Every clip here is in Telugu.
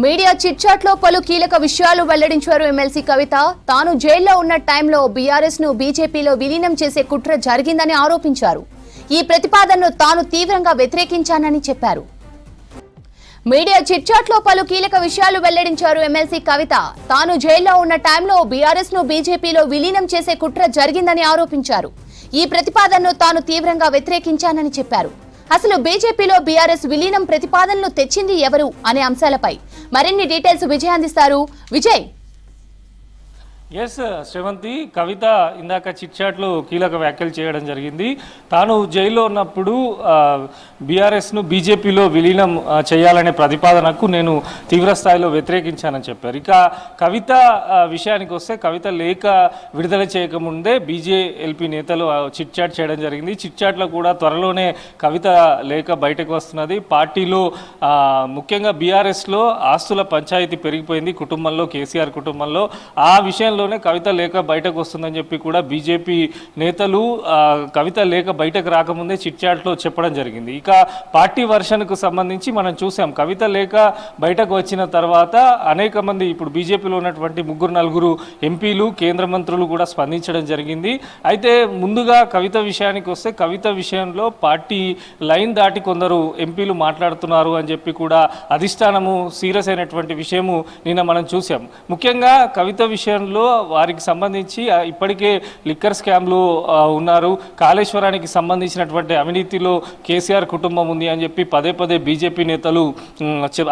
మీడియా చిట్చాట్లో పలు కీలక విషయాలు వెల్లడించారు ఎమ్మెల్సీ కవిత. తాను జైల్లో ఉన్న టైంలో బీఆర్ఎస్ ను బీజేపీలో విలీనం చేసే కుట్ర జరిగిందని ఆరోపించారు. ఈ ప్రతిపాదనను తాను తీవ్రంగా వ్యతిరేకించానని చెప్పారు. మీడియా చిట్చాట్లో పలు కీలక విషయాలు వెల్లడించారు ఎమ్మెల్సీ కవిత. తాను జైల్లో ఉన్న టైంలో బీఆర్ఎస్ ను బీజేపీలో విలీనం చేసే కుట్ర జరిగిందని ఆరోపించారు. ఈ ప్రతిపాదనను తాను తీవ్రంగా వ్యతిరేకించానని చెప్పారు. అసలు బీజేపీలో బీఆర్ఎస్ విలీనం ప్రతిపాదనలు తెచ్చింది ఎవరు అనే అంశాలపై మరిన్ని డీటెయిల్స్ విజయ్ అందిస్తారు. విజయ్. ఎస్ శ్రీవంతి, కవిత ఇందాక చిట్చాట్లో కీలక వ్యాఖ్యలు చేయడం జరిగింది. తాను జైల్లో ఉన్నప్పుడు బీఆర్ఎస్ను బీజేపీలో విలీనం చేయాలనే ప్రతిపాదనకు నేను తీవ్రస్థాయిలో వ్యతిరేకించానని చెప్పారు. ఇక కవిత విషయానికి వస్తే, కవిత లేఖ విడుదల చేయకముందే బీజేఎల్పీ నేతలు చిట్చాట్ చేయడం జరిగింది. చిట్చాట్లో కూడా త్వరలోనే కవిత లేఖ బయటకు వస్తున్నది. పార్టీలో ముఖ్యంగా బీఆర్ఎస్లో ఆస్తుల పంచాయతీ పెరిగిపోయింది కుటుంబంలో, కేసీఆర్ కుటుంబంలో. ఆ విషయంలో కవిత లేఖ బయటకు వస్తుందని చెప్పి కూడా బీజేపీ నేతలు కవిత లేఖ బయటకు రాకముందే చిట్చాట్లో చెప్పడం జరిగింది. ఇక పార్టీ వర్షన్కు సంబంధించి మనం చూసాం. కవిత లేఖ బయటకు వచ్చిన తర్వాత అనేక మంది ఇప్పుడు బీజేపీలో ఉన్నటువంటి 3-4 ఎంపీలు, కేంద్ర మంత్రులు కూడా స్పందించడం జరిగింది. అయితే ముందుగా కవిత విషయానికి వస్తే, కవిత విషయంలో పార్టీ లైన్ దాటి కొందరు ఎంపీలు మాట్లాడుతున్నారు అని చెప్పి కూడా అధిష్టానము సీరియస్ అయినటువంటి విషయము నిన్న మనం చూసాం. ముఖ్యంగా కవిత విషయంలో వారికి సంబంధించి ఇప్పటికే లిక్కర్ స్కామ్లు ఉన్నారు, కాళేశ్వరానికి సంబంధించినటువంటి అవినీతిలో కేసీఆర్ కుటుంబం ఉంది అని చెప్పి పదే పదే బీజేపీ నేతలు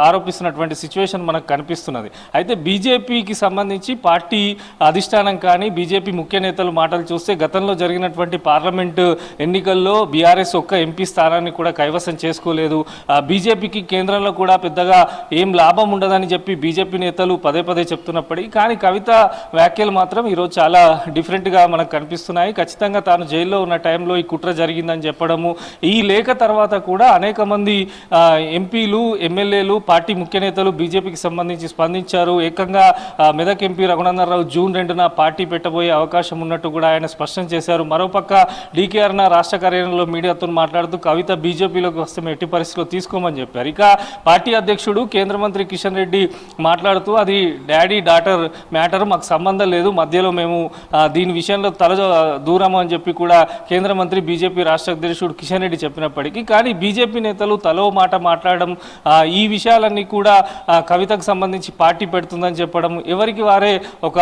ఆరోపిస్తున్నటువంటి సిచ్యువేషన్ మనకు కనిపిస్తున్నది. అయితే బీజేపీకి సంబంధించి పార్టీ అధిష్టానం కానీ బీజేపీ ముఖ్య నేతలు మాటలు చూస్తే, గతంలో జరిగినటువంటి పార్లమెంటు ఎన్నికల్లో బీఆర్ఎస్ ఒక్క ఎంపీ స్థానాన్ని కూడా కైవసం చేసుకోలేదు. బీజేపీకి కేంద్రంలో కూడా పెద్దగా ఏం లాభం ఉండదని చెప్పి బీజేపీ నేతలు పదే పదే చెప్తున్నప్పటికీ కానీ కవిత వ్యాఖ్యలు మాత్రం ఈరోజు చాలా డిఫరెంట్గా మనకు కనిపిస్తున్నాయి. ఖచ్చితంగా తాను జైల్లో ఉన్న టైంలో ఈ కుట్ర జరిగిందని చెప్పడము, ఈ లేఖ తర్వాత కూడా అనేక మంది ఎంపీలు, ఎమ్మెల్యేలు, పార్టీ ముఖ్య నేతలు బీజేపీకి సంబంధించి స్పందించారు. ఏకంగా Medak MP Raghunandan Rao June 2న party పెట్టబోయే అవకాశం ఉన్నట్టు కూడా ఆయన స్పష్టం చేశారు. మరోపక్క డీకేఆర్ రాష్ట్ర కార్యాలయంలో మీడియాతో మాట్లాడుతూ కవిత బీజేపీలోకి వస్తే ఎట్టి పరిస్థితిలో తీసుకోమని చెప్పారు. ఇక పార్టీ అధ్యక్షుడు కేంద్ర మంత్రి కిషన్ రెడ్డి మాట్లాడుతూ, అది డాడీ డాటర్ మ్యాటర్, మాకు సంబంధం లేదు, మధ్యలో మేము దీని విషయంలో దూరము అని చెప్పి కూడా కేంద్ర మంత్రి బీజేపీ రాష్ట్ర అధ్యక్షుడు కిషన్ రెడ్డి చెప్పినప్పటికీ కానీ బీజేపీ నేతలు తలో మాట మాట్లాడడం, ఈ విషయాలన్నీ కూడా కవితకు సంబంధించి పార్టీ పెడుతుందని చెప్పడం, ఎవరికి వారే ఒక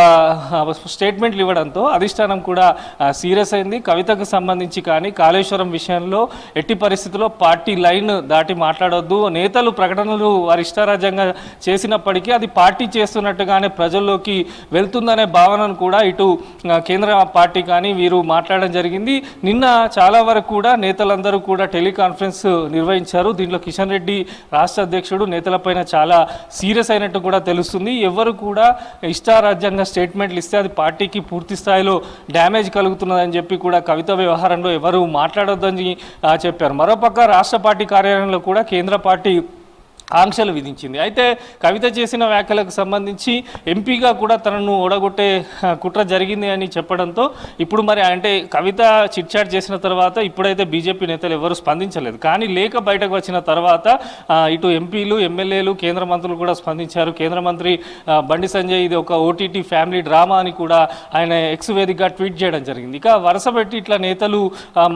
స్టేట్మెంట్లు ఇవ్వడంతో అధిష్టానం కూడా సీరియస్ అయింది. కవితకు సంబంధించి కానీ కాళేశ్వరం విషయంలో ఎట్టి పరిస్థితుల్లో పార్టీ లైన్ దాటి మాట్లాడొద్దు, నేతలు ప్రకటనలు వారి ఇష్టారాజ్యంగా చేసినప్పటికీ అది పార్టీ చేస్తున్నట్టుగానే ప్రజల్లోకి వెళ్తుందనే భావనను కూడా ఇటు కేంద్ర పార్టీ కానీ వీరు మాట్లాడడం జరిగింది. నిన్న చాలా వరకు కూడా నేతలందరూ కూడా టెలికాన్ఫరెన్స్ నిర్వహించారు. దీంట్లో కిషన్ రెడ్డి రాష్ట్ర అధ్యక్షుడు నేతలపైన చాలా సీరియస్ అయినట్టు కూడా తెలుస్తుంది. ఎవరు కూడా ఇష్టారాజ్యంగా స్టేట్మెంట్లు ఇస్తే అది పార్టీకి పూర్తి స్థాయిలో డ్యామేజ్ కలుగుతున్నదని చెప్పి కూడా కవిత వ్యవహారంలో ఎవరు మాట్లాడొద్దని చెప్పారు. మరోపక్క రాష్ట్ర పార్టీ కార్యాలయంలో కూడా కేంద్ర పార్టీ ఆంక్షలు విధించింది. అయితే కవిత చేసిన వ్యాఖ్యలకు సంబంధించి ఎంపీగా కూడా తనను ఓడగొట్టే కుట్ర జరిగింది అని చెప్పడంతో ఇప్పుడు మరి అంటే కవిత చిట్చాట్ చేసిన తర్వాత ఇప్పుడైతే బీజేపీ నేతలు ఎవరు స్పందించలేదు. కానీ లేఖ బయటకు వచ్చిన తర్వాత ఇటు ఎంపీలు, ఎమ్మెల్యేలు, కేంద్ర మంత్రులు కూడా స్పందించారు. కేంద్ర మంత్రి బండి సంజయ్ ఇది ఒక ఓటీటీ ఫ్యామిలీ డ్రామా అని కూడా ఆయన ఎక్స్ వేదికగా ట్వీట్ చేయడం జరిగింది. ఇక వరుస పెట్టి ఇట్లా నేతలు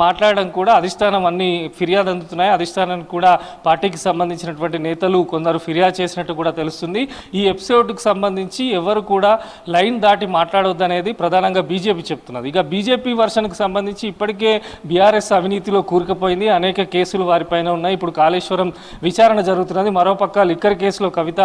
మాట్లాడడం కూడా అధిష్టానం అన్ని ఫిర్యాదు అందుతున్నాయి. అధిష్టానానికి కూడా పార్టీకి సంబంధించినటువంటి నేతలు కొందరు ఫిర్యాదు చేసినట్టు కూడా తెలుస్తుంది. ఈ ఎపిసోడ్కు సంబంధించి ఎవరు కూడా లైన్ దాటి మాట్లాడొద్దనేది ప్రధానంగా బీజేపీ చెప్తున్నది. ఇక బీజేపీ వర్షన్కు సంబంధించి ఇప్పటికే బీఆర్ఎస్ అవినీతిలో కూరుకుపోయింది, అనేక కేసులు వారిపైన ఉన్నాయి. ఇప్పుడు కాళేశ్వరం విచారణ జరుగుతున్నది. మరోపక్క లిక్కర్ కేసులో కవిత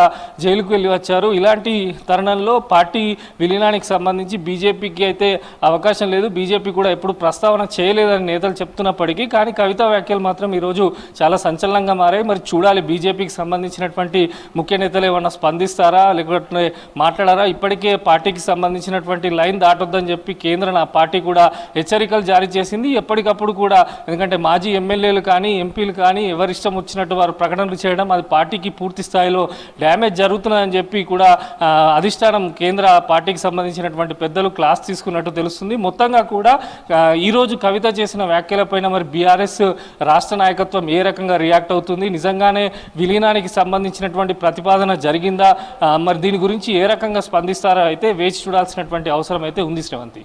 జైలుకు వెళ్ళి వచ్చారు. ఇలాంటి తరుణంలో పార్టీ విలీనానికి సంబంధించి బీజేపీకి అయితే అవకాశం లేదు, బీజేపీ కూడా ఎప్పుడు ప్రస్తావన చేయలేదని నేతలు చెప్తున్నప్పటికీ కానీ కవిత వ్యాఖ్యలు మాత్రం ఈరోజు చాలా సంచలనంగా మారాయి. మరి చూడాలి బీజేపీకి సంబంధించినటువంటి ముఖ్య నేతలు ఏమన్నా స్పందిస్తారా లేకపోతే మాట్లాడారా? ఇప్పటికే పార్టీకి సంబంధించినటువంటి లైన్ దాటొద్దని చెప్పి కేంద్ర పార్టీ కూడా హెచ్చరికలు జారీ చేసింది. ఎప్పటికప్పుడు కూడా, ఎందుకంటే మాజీ ఎమ్మెల్యేలు కానీ ఎంపీలు కానీ ఎవరిష్టం వచ్చినట్టు వారు ప్రకటనలు చేయడం అది పార్టీకి పూర్తి స్థాయిలో డ్యామేజ్ జరుగుతుందని చెప్పి కూడా అధిష్టానం కేంద్ర పార్టీకి సంబంధించినటువంటి పెద్దలు క్లాస్ తీసుకున్నట్టు తెలుస్తుంది. మొత్తంగా కూడా ఈరోజు కవిత చేసిన వ్యాఖ్యలపైన మరి బీఆర్ఎస్ రాష్ట్ర నాయకత్వం ఏ రకంగా రియాక్ట్ అవుతుంది, నిజంగానే విలీనానికి విలీనానికి సంబంధించినటువంటి ప్రతిపాదన జరిగిందా, మరి దీని గురించి ఏ రకంగా స్పందిస్తారో అయితే వేచి చూడాల్సినటువంటి అవసరం అయితే ఉంది శ్రవంతి.